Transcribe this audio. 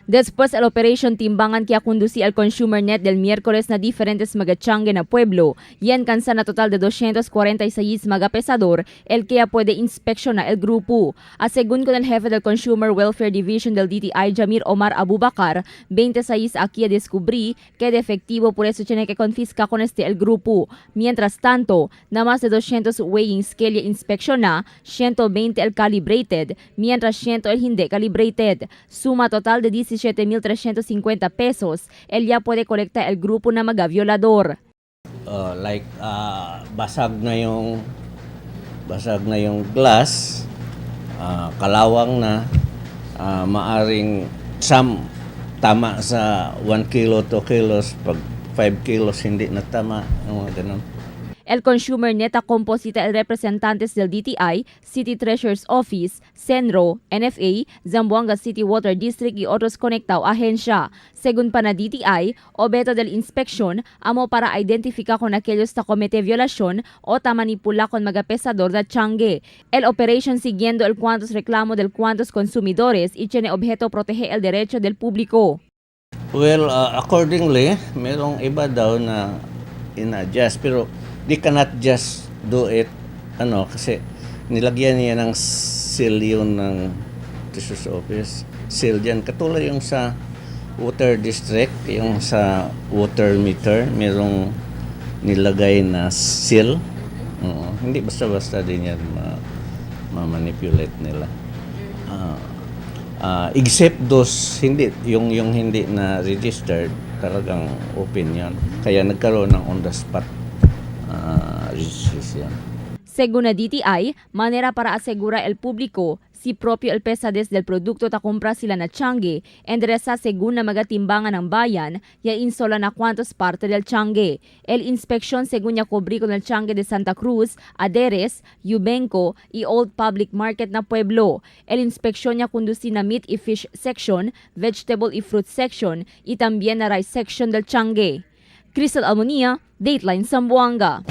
Después el operation timbangan que conducí al Consumer Net del miércoles na diferentes magachangue na pueblo y alcanza na total de 246 magapesador el que puede inspeccionar el grupo. Según con el jefe del Consumer Welfare Division del DTI, Jamir Omar Abubakar, 26 aquí descubrí que de efectivo por eso tiene que confiscar con el grupo. Mientras tanto, na más de 200 weighing scale inspecciona, 120 el calibrated, mientras 100 el hindi calibrated. Suma total de 17,350 pesos, el ya puede colectar el grupo na magaviolador. Basag na yung glass, kalawang na, maaring tama sa 1 kilo, 2 kilos, pag 5 kilos hindi na tama, ganun. El Consumer Net composita el representantes del DTI, City Treasurer's Office, Senro, NFA, Zamboanga City Water District y otros conectados ahensya. Según pa na DTI, objeto del inspección, amo para identificar con aquellos que comete violación o manipula con magapesador de changue. El operation siguiendo el cuantos reclamo del cuantos consumidores y tiene objeto proteger el derecho del público. Well, accordingly, merong iba daw na in-adjust, pero they cannot just do it, kasi nilagyan niya ng seal yun ng Treasurer's Office. Seal dyan, katulad yung sa water district, yung sa water meter, merong nilagay na seal. Hindi basta-basta din yan ma-manipulate nila. Except those yung hindi na registered, talagang open yan. Kaya nagkaroon ng on the spot registration. Según na DTI, manera para asegurar el público si propio el pesadez del produkto ta kumpra sila na change, endereza según na magatimbangan ng bayan, ya insola na cuantos parte del change. El inspeksyon según ya kubri con el change de Santa Cruz, Aderes, Yubenco y Old Public Market na pueblo. El inspeksyon ya conduci na meat y fish section, vegetable y fruit section, y también na rice section del change. Crystal Almonia, Dateline Zamboanga.